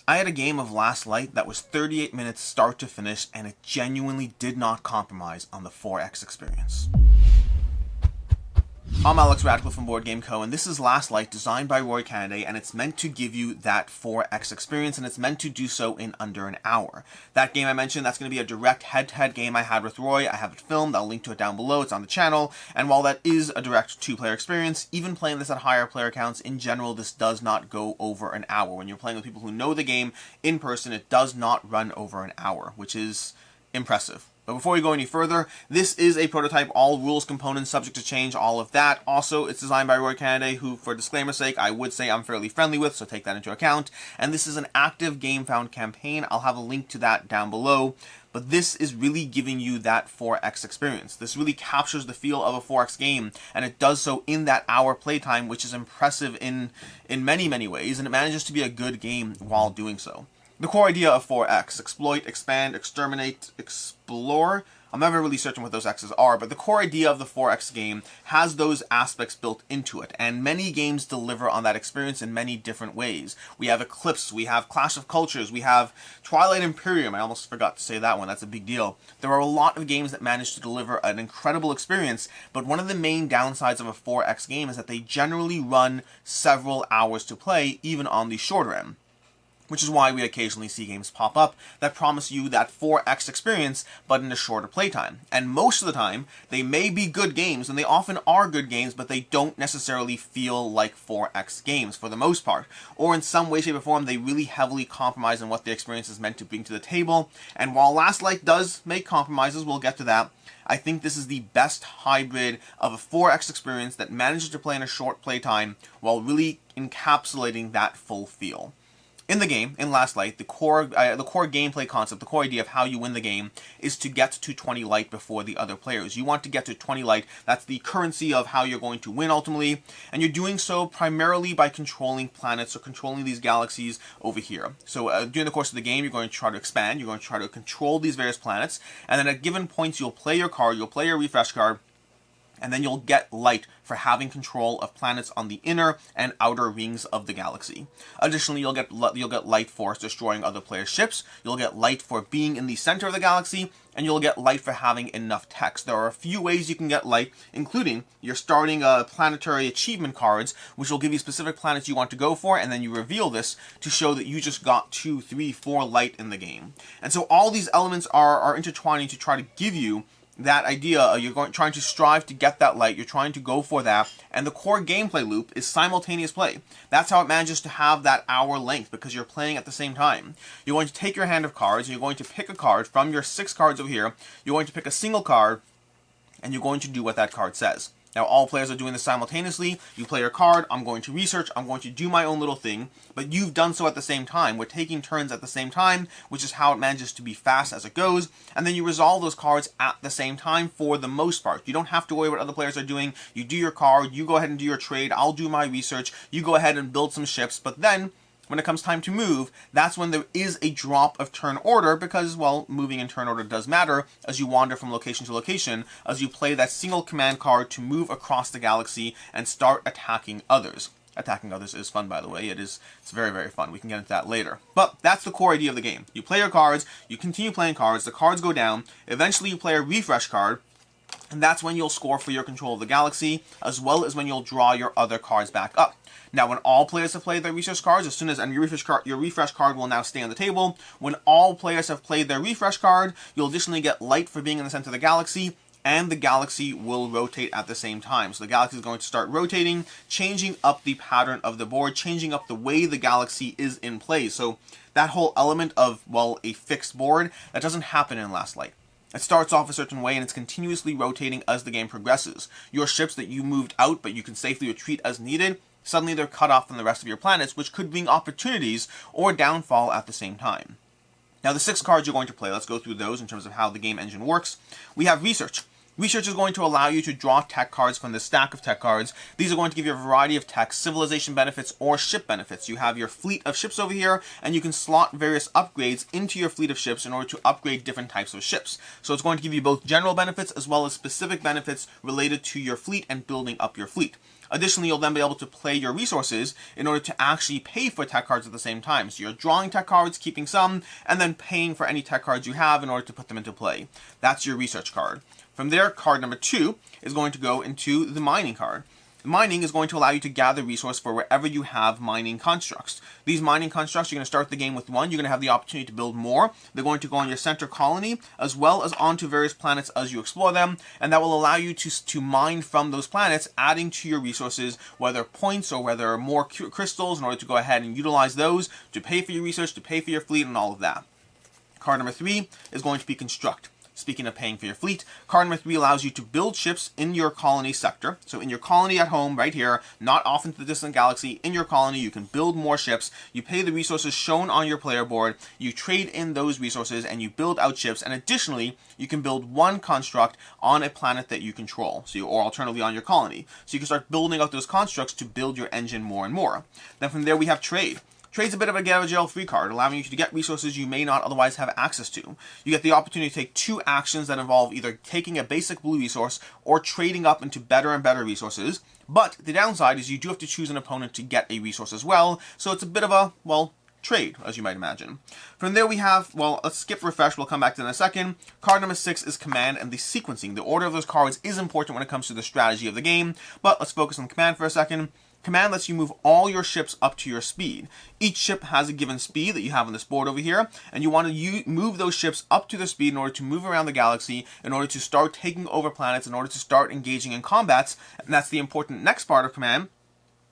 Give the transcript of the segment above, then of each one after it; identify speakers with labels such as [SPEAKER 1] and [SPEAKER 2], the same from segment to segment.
[SPEAKER 1] I had a game of Last Light that was 38 minutes start to finish, and it genuinely did not compromise on the 4X experience. I'm Alex Radcliffe from Board Game Co, and this is Last Light, designed by Roy Kennedy, and it's meant to give you that 4X experience, and it's meant to do so in under an hour. That game I mentioned, that's going to be a direct head-to-head game I had with Roy. I have it filmed, I'll link to it down below, it's on the channel, and while that is a direct two-player experience, even playing this at higher player counts, in general, this does not go over an hour. When you're playing with people who know the game in person, it does not run over an hour, which is impressive. But before we go any further, this is a prototype, all rules, components, subject to change, all of that. Also, it's designed by Roy Kennedy, who, for disclaimer's sake, I would say I'm fairly friendly with, so take that into account. And this is an active GameFound campaign. I'll have a link to that down below. But this is really giving you that 4X experience. This really captures the feel of a 4X game, and it does so in that hour playtime, which is impressive in many, many ways, and it manages to be a good game while doing so. The core idea of 4X, exploit, expand, exterminate, explore. I'm never really certain what those X's are, but the core idea of the 4X game has those aspects built into it, and many games deliver on that experience in many different ways. We have Eclipse, we have Clash of Cultures, we have Twilight Imperium. I almost forgot to say that one, that's a big deal. There are a lot of games that manage to deliver an incredible experience, but one of the main downsides of a 4X game is that they generally run several hours to play, even on the shorter end. Which is why we occasionally see games pop up that promise you that 4X experience, but in a shorter playtime. And most of the time, they may be good games, and they often are good games, but they don't necessarily feel like 4X games for the most part. Or in some way, shape, or form, they really heavily compromise on what the experience is meant to bring to the table. And while Last Light does make compromises, we'll get to that, I think this is the best hybrid of a 4X experience that manages to play in a short playtime while really encapsulating that full feel. In the game, in Last Light, the core gameplay concept, the core idea of how you win the game, is to get to 20 light before the other players. You want to get to 20 light. That's the currency of how you're going to win ultimately, and you're doing so primarily by controlling planets or controlling these galaxies over here. So during the course of the game, you're going to try to expand, you're going to try to control these various planets, and then at given points, you'll play your card, you'll play your refresh card, and then you'll get light for having control of planets on the inner and outer rings of the galaxy. Additionally, you'll get light for destroying other players' ships, you'll get light for being in the center of the galaxy, and you'll get light for having enough text. There are a few ways you can get light, including your starting planetary achievement cards, which will give you specific planets you want to go for, and then you reveal this to show that you just got 2, 3, 4 light in the game. And so all these elements are intertwining to try to give you that idea. You're trying to strive to get that light, you're trying to go for that, and the core gameplay loop is simultaneous play. That's how it manages to have that hour length, because you're playing at the same time. You're going to take your hand of cards, and you're going to pick a card from your 6 cards over here, you're going to pick a single card, and you're going to do what that card says. Now, all players are doing this simultaneously. You play your card, I'm going to research, I'm going to do my own little thing, but you've done so at the same time. We're taking turns at the same time, which is how it manages to be fast as it goes, and then you resolve those cards at the same time for the most part. You don't have to worry what other players are doing. You do your card, you go ahead and do your trade, I'll do my research, you go ahead and build some ships, but then when it comes time to move, that's when there is a drop of turn order, because, well, moving in turn order does matter as you wander from location to location, as you play that single command card to move across the galaxy and start attacking others. Attacking others is fun, by the way. It's very, very fun. We can get into that later. But that's the core idea of the game. You play your cards, you continue playing cards, the cards go down, eventually you play a refresh card, and that's when you'll score for your control of the galaxy, as well as when you'll draw your other cards back up. Now, when all players have played their research cards, and your refresh card will now stay on the table. When all players have played their refresh card, you'll additionally get light for being in the center of the galaxy, and the galaxy will rotate at the same time. So the galaxy is going to start rotating, changing up the pattern of the board, changing up the way the galaxy is in play. So that whole element of, well, a fixed board, that doesn't happen in Last Light. It starts off a certain way, and it's continuously rotating as the game progresses. Your ships that you moved out, but you can safely retreat as needed, suddenly they're cut off from the rest of your planets, which could bring opportunities or downfall at the same time. Now, the 6 cards you're going to play, let's go through those in terms of how the game engine works. We have Research. Research is going to allow you to draw tech cards from the stack of tech cards. These are going to give you a variety of tech, civilization benefits, or ship benefits. You have your fleet of ships over here, and you can slot various upgrades into your fleet of ships in order to upgrade different types of ships. So it's going to give you both general benefits as well as specific benefits related to your fleet and building up your fleet. Additionally, you'll then be able to play your resources in order to actually pay for tech cards at the same time. So you're drawing tech cards, keeping some, and then paying for any tech cards you have in order to put them into play. That's your research card. From there, card number 2 is going to go into the mining card. Mining is going to allow you to gather resource for wherever you have mining constructs. These mining constructs, you're going to start the game with one. You're going to have the opportunity to build more. They're going to go on your center colony as well as onto various planets as you explore them, and that will allow you to mine from those planets, adding to your resources, whether points or whether more crystals, in order to go ahead and utilize those to pay for your research, to pay for your fleet, and all of that. Card number 3 is going to be construct. Speaking of paying for your fleet, card number 3 allows you to build ships in your colony sector. So in your colony at home, right here, not off into the distant galaxy, in your colony, you can build more ships. You pay the resources shown on your player board, you trade in those resources, and you build out ships. And additionally, you can build one construct on a planet that you control, or alternatively on your colony. So you can start building out those constructs to build your engine more and more. Then from there, we have trade. Trade's a bit of a get out of jail free card, allowing you to get resources you may not otherwise have access to. You get the opportunity to take 2 actions that involve either taking a basic blue resource or trading up into better and better resources. But the downside is you do have to choose an opponent to get a resource as well, so it's a bit of a, well, trade, as you might imagine. From there we have, well, let's skip refresh, we'll come back to that in a second. Card number 6 is command and the sequencing. The order of those cards is important when it comes to the strategy of the game, but let's focus on command for a second. Command lets you move all your ships up to your speed. Each ship has a given speed that you have on this board over here, and you want to move those ships up to their speed in order to move around the galaxy, in order to start taking over planets, in order to start engaging in combats. And that's the important next part of command,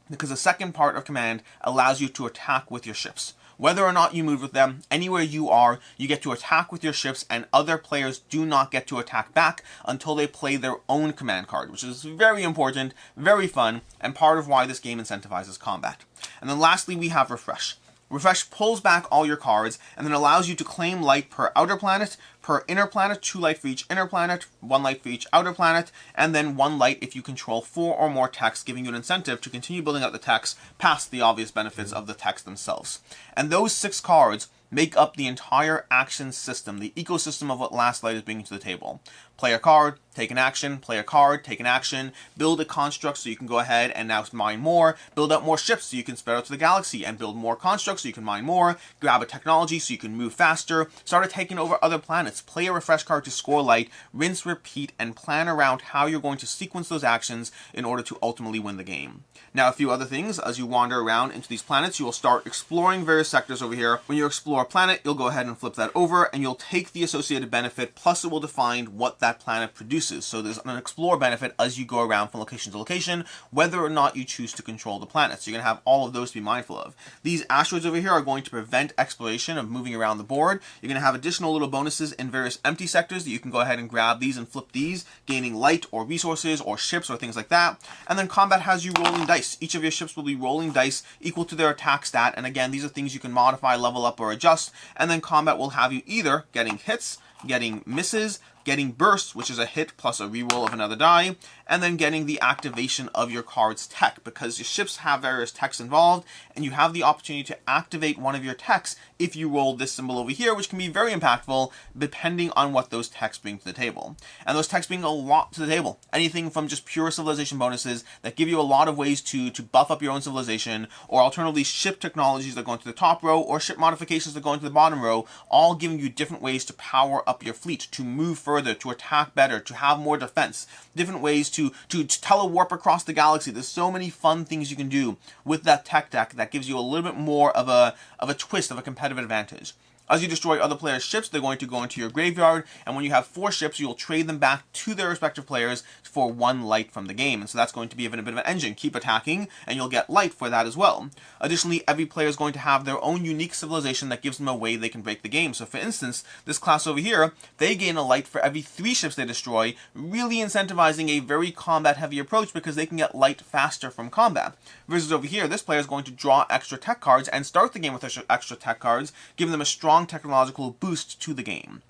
[SPEAKER 1] because the second part of command allows you to attack with your ships. Whether or not you move with them, anywhere you are, you get to attack with your ships, and other players do not get to attack back until they play their own command card, which is very important, very fun, and part of why this game incentivizes combat. And then lastly, we have refresh. Refresh pulls back all your cards and then allows you to claim light per outer planet, per inner planet, 2 light for each inner planet, 1 light for each outer planet, and then 1 light if you control 4 or more techs, giving you an incentive to continue building out the techs past the obvious benefits of the techs themselves. And those 6 cards make up the entire action system, the ecosystem of what Last Light is bringing to the table. Play a card, take an action, play a card, take an action, build a construct so you can go ahead and now mine more, build out more ships so you can spread out to the galaxy and build more constructs so you can mine more, grab a technology so you can move faster, start taking over other planets, play a refresh card to score light, rinse, repeat, and plan around how you're going to sequence those actions in order to ultimately win the game. Now, a few other things. As you wander around into these planets, you will start exploring various sectors over here. When you explore a planet, you'll go ahead and flip that over, and you'll take the associated benefit, plus it will define what that planet produces. So there's an explore benefit as you go around from location to location, whether or not you choose to control the planet. So you're going to have all of those to be mindful of. These asteroids over here are going to prevent exploration of moving around the board. You're going to have additional little bonuses in various empty sectors that you can go ahead and grab these and flip these, gaining light or resources or ships or things like that. And then combat has you rolling dice. Each of your ships will be rolling dice equal to their attack stat, and again, these are things you can modify, level up, or adjust. And then combat will have you either getting hits, getting misses, getting bursts, which is a hit plus a reroll of another die, and then getting the activation of your card's tech, because your ships have various techs involved, and you have the opportunity to activate one of your techs if you roll this symbol over here, which can be very impactful depending on what those techs bring to the table. And those techs bring a lot to the table. Anything from just pure civilization bonuses that give you a lot of ways to buff up your own civilization, or alternatively ship technologies that go into the top row, or ship modifications that go into the bottom row, all giving you different ways to power up your fleet, to move further, to attack better, to have more defense, different ways to telewarp across the galaxy. There's so many fun things you can do with that tech deck that gives you a little bit more of a twist, of a competitive advantage. As you destroy other players' ships, they're going to go into your graveyard, and when you have 4 ships, you'll trade them back to their respective players for 1 light from the game. And so that's going to be a bit of an engine. Keep attacking, and you'll get light for that as well. Additionally, every player is going to have their own unique civilization that gives them a way they can break the game. So for instance, this class over here, they gain a light for every 3 ships they destroy, really incentivizing a very combat-heavy approach because they can get light faster from combat. Versus over here, this player is going to draw extra tech cards and start the game with extra tech cards, giving them a strong technological boost to the game.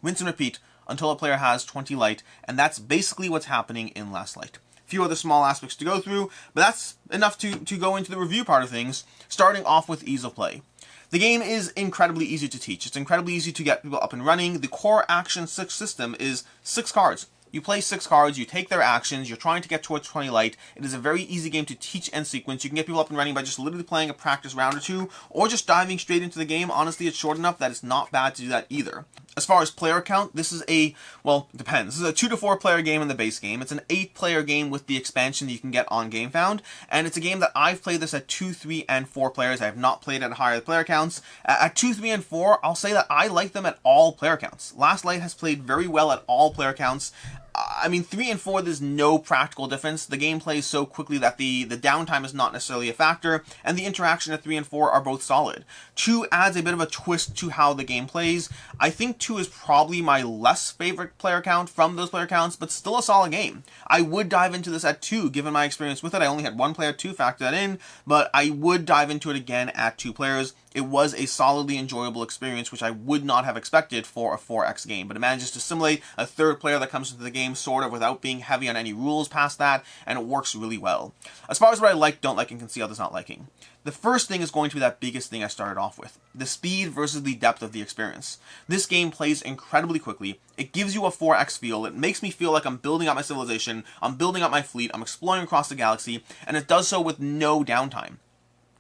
[SPEAKER 1] Rinse and repeat until a player has 20 light, and that's basically what's happening in Last Light. A few other small aspects to go through, but that's enough to go into the review part of things, starting off with ease of play. The game is incredibly easy to teach. It's incredibly easy to get people up and running. The core action system is 6 cards. You play 6 cards, you take their actions, you're trying to get towards 20 light. It is a very easy game to teach and sequence. You can get people up and running by just literally playing a practice round or two, or just diving straight into the game. Honestly, it's short enough that it's not bad to do that either. As far as player count, this is well, it depends. This is a 2 to 4 player game in the base game. It's an 8 player game with the expansion that you can get on GameFound, and it's a game that I've played this at 2, 3, and 4 players. I have not played at higher player counts. At 2, 3, and 4, I'll say that I like them at all player counts. Last Light has played very well at all player counts. I mean, 3 and 4, there's no practical difference. The game plays so quickly that the downtime is not necessarily a factor, and the interaction at 3 and 4 are both solid. 2 adds a bit of a twist to how the game plays. I think 2 is probably my less favorite player count from those player counts, but still a solid game. I would dive into this at 2, given my experience with it. I only had 1 player, 2, factor that in, but I would dive into it again at 2 players. It was a solidly enjoyable experience, which I would not have expected for a 4X game, but it manages to simulate a third player that comes into the game sort of without being heavy on any rules past that, and it works really well. As far as what I like, don't like, and can see others not liking. The first thing is going to be that biggest thing I started off with, the speed versus the depth of the experience. This game plays incredibly quickly. It gives you a 4X feel. It makes me feel like I'm building up my civilization, I'm building up my fleet, I'm exploring across the galaxy, and it does so with no downtime.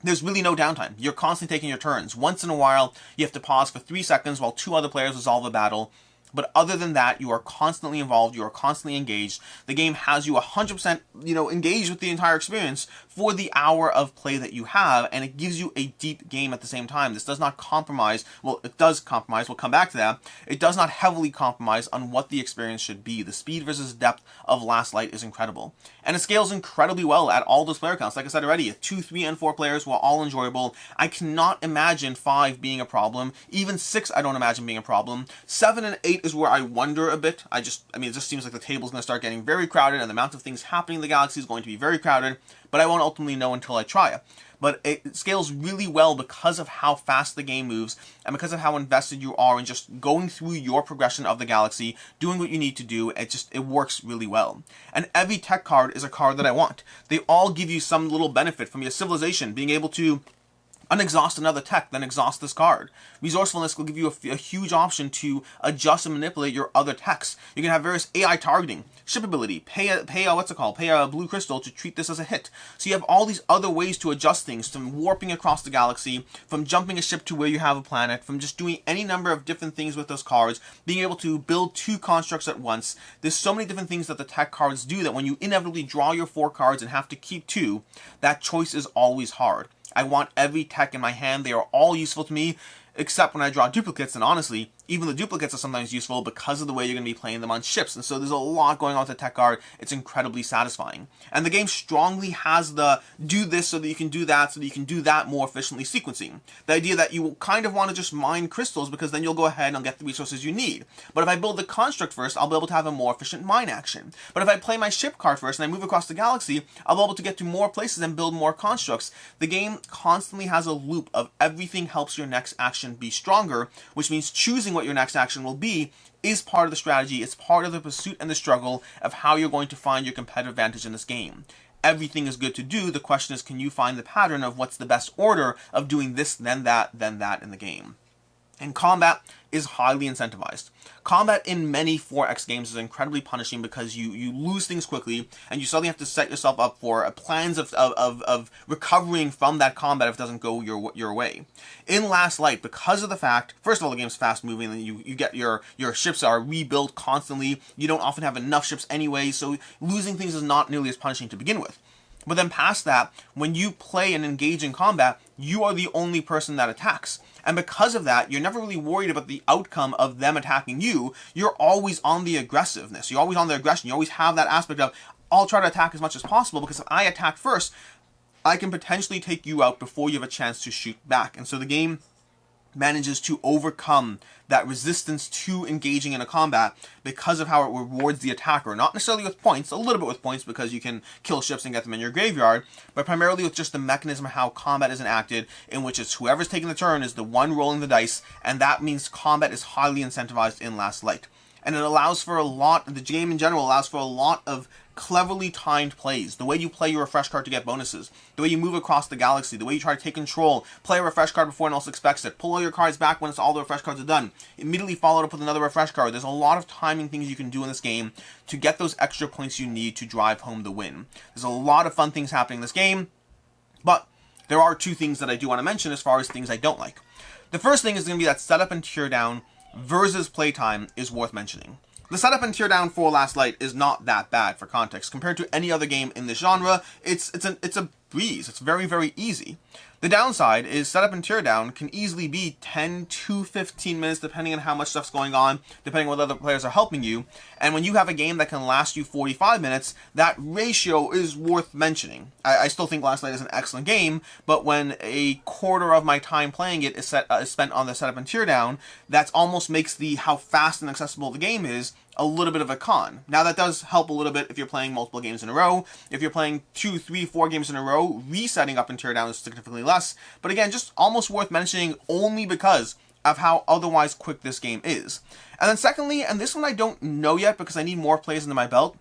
[SPEAKER 1] There's really no downtime. You're constantly taking your turns. Once in a while, you have to pause for 3 seconds while 2 other players resolve a battle. But other than that, you are constantly involved, you are constantly engaged. The game has you 100%, engaged with the entire experience for the hour of play that you have, and it gives you a deep game at the same time. This does not compromise, well, it does compromise, we'll come back to that. It does not heavily compromise on what the experience should be. The speed versus depth of Last Light is incredible. And it scales incredibly well at all those player counts. Like I said already, 2, 3, and 4 players were all enjoyable. I cannot imagine 5 being a problem. Even 6 I don't imagine being a problem. 7 and 8 is where I wonder a bit. It just seems like the table's going to start getting very crowded, and the amount of things happening in the galaxy is going to be very crowded, but I won't ultimately know until I try it. But it scales really well because of how fast the game moves, and because of how invested you are in just going through your progression of the galaxy, doing what you need to do. It works really well. And every tech card is a card that I want. They all give you some little benefit from your civilization, being able to unexhaust another tech, then exhaust this card. Resourcefulness will give you a huge option to adjust and manipulate your other techs. You can have various AI targeting, ship ability, pay a blue crystal to treat this as a hit. So you have all these other ways to adjust things, from warping across the galaxy, from jumping a ship to where you have a planet, from just doing any number of different things with those cards, being able to build 2 constructs at once. There's so many different things that the tech cards do that when you inevitably draw your 4 cards and have to keep 2, that choice is always hard. I want every tech in my hand. They are all useful to me, except when I draw duplicates, and honestly, even the duplicates are sometimes useful because of the way you're going to be playing them on ships, and so there's a lot going on with the tech card. It's incredibly satisfying. And the game strongly has the do this so that you can do that, so that you can do that more efficiently sequencing. The idea that you kind of want to just mine crystals, because then you'll go ahead and get the resources you need. But if I build the construct first, I'll be able to have a more efficient mine action. But if I play my ship card first and I move across the galaxy, I'll be able to get to more places and build more constructs. The game constantly has a loop of everything helps your next action be stronger, which means choosing what your next action will be is part of the strategy. It's part of the pursuit and the struggle of how you're going to find your competitive advantage in this game. Everything is good to do. The question is, can you find the pattern of what's the best order of doing this, then that in the game? And combat is highly incentivized. Combat in many 4X games is incredibly punishing because you lose things quickly, and you suddenly have to set yourself up for plans of recovering from that combat if it doesn't go your way. In Last Light, because of the fact, first of all, the game's fast moving, and you get your ships are rebuilt constantly. You don't often have enough ships anyway, so losing things is not nearly as punishing to begin with. But then past that, when you play and engage in combat, you are the only person that attacks. And because of that, you're never really worried about the outcome of them attacking you. You're always on the aggressiveness. You're always on the aggression. You always have that aspect of, I'll try to attack as much as possible, because if I attack first, I can potentially take you out before you have a chance to shoot back. And so the game manages to overcome that resistance to engaging in a combat because of how it rewards the attacker. Not necessarily with points, a little bit with points because you can kill ships and get them in your graveyard, but primarily with just the mechanism of how combat is enacted, in which it's whoever's taking the turn is the one rolling the dice, and that means combat is highly incentivized in Last Light. And it allows for the game in general allows for a lot of cleverly timed plays, the way you play your refresh card to get bonuses, the way you move across the galaxy, the way you try to take control, play a refresh card before anyone else expects it, pull all your cards back when all the refresh cards are done, immediately follow it up with another refresh card. There's a lot of timing things you can do in this game to get those extra points you need to drive home the win. There's a lot of fun things happening in this game, but there are two things that I do want to mention as far as things I don't like. The first thing is going to be that setup and tear down versus playtime is worth mentioning. The setup and tear down for Last Light is not that bad for context. Compared to any other game in this genre, it's a breeze. It's very, very easy. The downside is setup and tear down can easily be 10 to 15 minutes depending on how much stuff's going on, depending on what other players are helping you. And when you have a game that can last you 45 minutes, that ratio is worth mentioning. I still think Last Light is an excellent game, but when a quarter of my time playing it is spent on the setup and tear down, that almost makes the how fast and accessible the game is a little bit of a con. Now that does help a little bit if you're playing multiple games in a row. If you're playing 2, 3, 4 games in a row, resetting up and tear down is significantly less. But again, just almost worth mentioning only because of how otherwise quick this game is. And then secondly, and this one I don't know yet because I need more plays under my belt,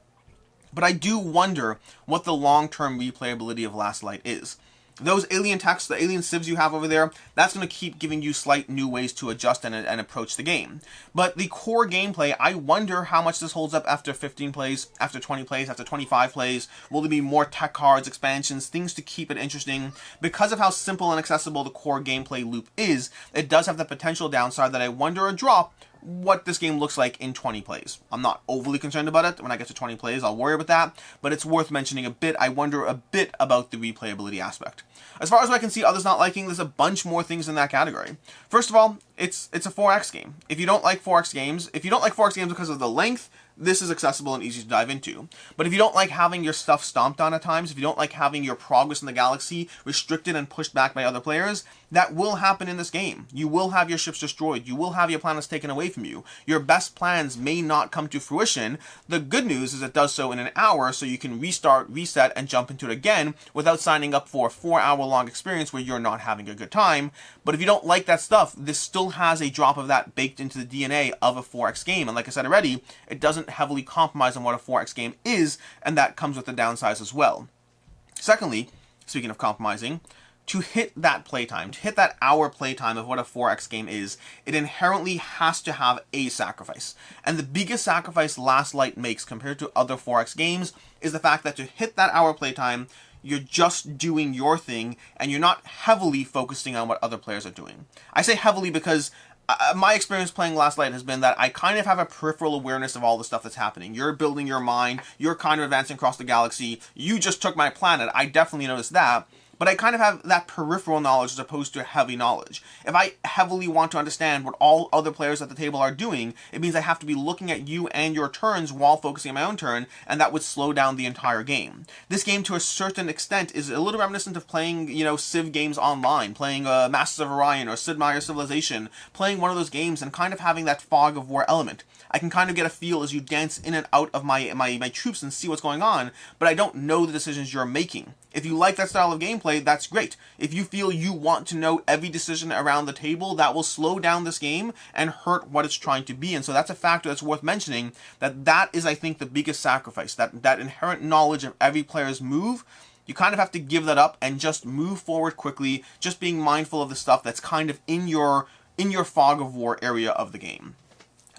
[SPEAKER 1] but I do wonder what the long-term replayability of Last Light is. Those alien texts, the alien civs you have over there, that's going to keep giving you slight new ways to adjust and approach the game. But the core gameplay, I wonder how much this holds up after 15 plays, after 20 plays, after 25 plays. Will there be more tech cards, expansions, things to keep it interesting? Because of how simple and accessible the core gameplay loop is, it does have the potential downside that I wonder a drop what this game looks like in 20 plays. I'm not overly concerned about it. When I get to 20 plays, I'll worry about that, but it's worth mentioning a bit. I wonder a bit about the replayability aspect. As far as I can see others not liking, there's a bunch more things in that category. First of all, it's a 4X game. If you don't like 4X games, because of the length, this is accessible and easy to dive into. But if you don't like having your stuff stomped on at times, if you don't like having your progress in the galaxy restricted and pushed back by other players, that will happen in this game. You will have your ships destroyed. You will have your planets taken away from you. Your best plans may not come to fruition. The good news is it does so in an hour, so you can restart, reset, and jump into it again without signing up for a 4-hour-long experience where you're not having a good time. But if you don't like that stuff, this still has a drop of that baked into the DNA of a 4X game. And like I said already, it doesn't heavily compromise on what a 4X game is, and that comes with the downsides as well. Secondly, speaking of compromising, to hit that playtime, to hit that hour playtime of what a 4X game is, it inherently has to have a sacrifice. And the biggest sacrifice Last Light makes compared to other 4X games is the fact that to hit that hour playtime, you're just doing your thing, and you're not heavily focusing on what other players are doing. I say heavily because my experience playing Last Light has been that I kind of have a peripheral awareness of all the stuff that's happening. You're building your mind, you're kind of advancing across the galaxy, you just took my planet, I definitely noticed that. But I kind of have that peripheral knowledge as opposed to heavy knowledge. If I heavily want to understand what all other players at the table are doing, it means I have to be looking at you and your turns while focusing on my own turn, and that would slow down the entire game. This game, to a certain extent, is a little reminiscent of playing, Civ games online, playing Masters of Orion or Sid Meier's Civilization, playing one of those games and kind of having that fog of war element. I can kind of get a feel as you dance in and out of my troops and see what's going on, but I don't know the decisions you're making. If you like that style of gameplay, that's great. If you feel you want to know every decision around the table, that will slow down this game and hurt what it's trying to be. And so that's a factor that's worth mentioning, that is, I think, the biggest sacrifice. That inherent knowledge of every player's move, you kind of have to give that up and just move forward quickly, just being mindful of the stuff that's kind of in your fog of war area of the game.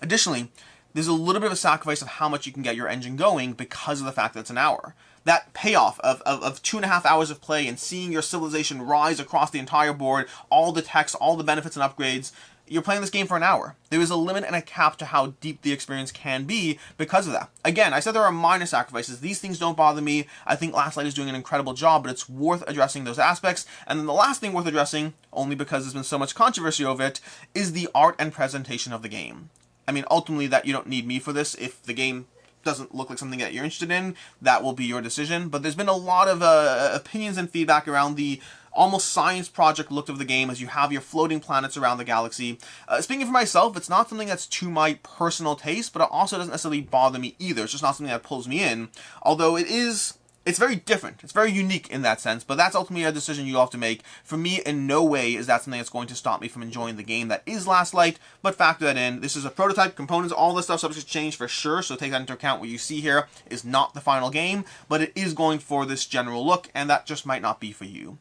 [SPEAKER 1] Additionally, there's a little bit of a sacrifice of how much you can get your engine going because of the fact that it's an hour. That payoff of 2.5 hours of play and seeing your civilization rise across the entire board, all the text, all the benefits and upgrades, you're playing this game for an hour. There is a limit and a cap to how deep the experience can be because of that. Again, I said there are minor sacrifices. These things don't bother me. I think Last Light is doing an incredible job, but it's worth addressing those aspects. And then the last thing worth addressing, only because there's been so much controversy over it, is the art and presentation of the game. I mean, ultimately, that you don't need me for this. If the game doesn't look like something that you're interested in, that will be your decision. But there's been a lot of opinions and feedback around the almost science project look of the game as you have your floating planets around the galaxy. Speaking for myself, it's not something that's to my personal taste, but it also doesn't necessarily bother me either. It's just not something that pulls me in. Although it is it's very different. It's very unique in that sense, but that's ultimately a decision you have to make. For me, in no way is that something that's going to stop me from enjoying the game that is Last Light, but factor that in. This is a prototype, components, all this stuff subject to change for sure, so take that into account. What you see here is not the final game, but it is going for this general look, and that just might not be for you.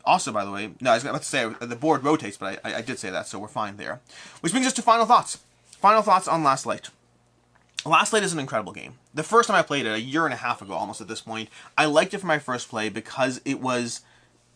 [SPEAKER 1] Also, by the way, no, I was about to say the board rotates, but I did say that, so we're fine there. Which brings us to final thoughts. Final thoughts on Last Light. Last Light is an incredible game. The first time I played it, a year and a half ago almost at this point, I liked it for my first play because it was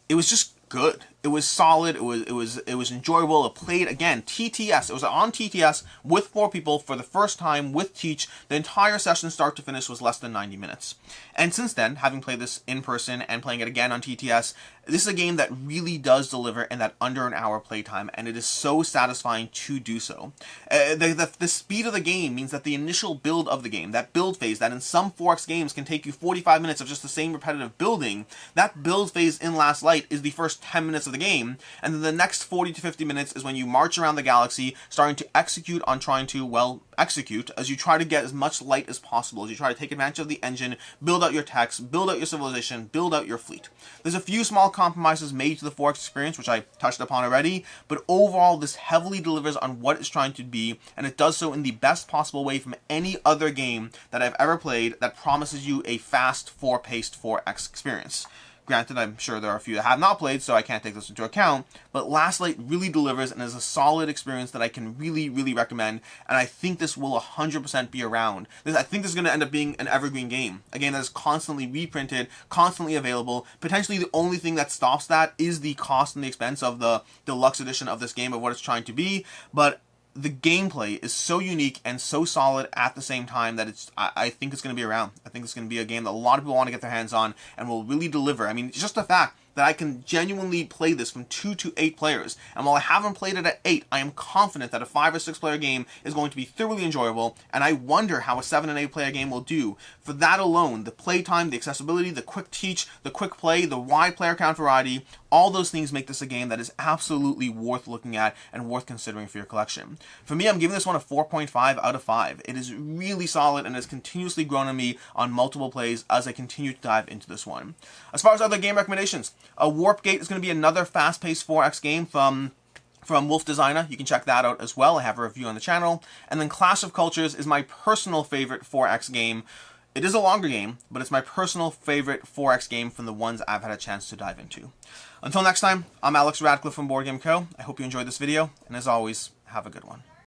[SPEAKER 1] just good. It was solid. It was enjoyable. It played, again, TTS. It was on TTS with 4 people for the first time with Teach. The entire session, start to finish, was less than 90 minutes. And since then, having played this in person and playing it again on TTS, this is a game that really does deliver in that under an hour playtime, and it is so satisfying to do so. The speed of the game means that the initial build of the game, that build phase, that in some 4X games can take you 45 minutes of just the same repetitive building, that build phase in Last Light is the first 10 minutes of the game, and then the next 40 to 50 minutes is when you march around the galaxy, starting to execute on trying to, well, execute as you try to get as much light as possible, as you try to take advantage of the engine, build out your techs, build out your civilization, build out your fleet. There's a few small compromises made to the 4X experience, which I touched upon already, but overall this heavily delivers on what it's trying to be, and it does so in the best possible way from any other game that I've ever played that promises you a fast, 4-paced 4X experience. Granted, I'm sure there are a few that have not played, so I can't take this into account, but Last Light really delivers and is a solid experience that I can really, really recommend, and I think this will 100% be around. I think this is going to end up being an evergreen game. A game that is constantly reprinted, constantly available. Potentially the only thing that stops that is the cost and the expense of the deluxe edition of this game, of what it's trying to be, but the gameplay is so unique and so solid at the same time that I think it's going to be around. I think it's going to be a game that a lot of people want to get their hands on and will really deliver. I mean, it's just the fact that I can genuinely play this from 2 to 8 players. And while I haven't played it at 8, I am confident that a 5 or 6 player game is going to be thoroughly enjoyable, and I wonder how a 7 and 8 player game will do. For that alone, the playtime, the accessibility, the quick teach, the quick play, the wide player count variety, all those things make this a game that is absolutely worth looking at and worth considering for your collection. For me, I'm giving this one a 4.5 out of 5. It is really solid and has continuously grown on me on multiple plays as I continue to dive into this one. As far as other game recommendations, Warp Gate is going to be another fast-paced 4X game from Wolf Designer. You can check that out as well. I have a review on the channel. And then Clash of Cultures is my personal favorite 4X game. It is a longer game, but it's my personal favorite 4X game from the ones I've had a chance to dive into. Until next time, I'm Alex Radcliffe from Board Game Co. I hope you enjoyed this video, and as always, have a good one.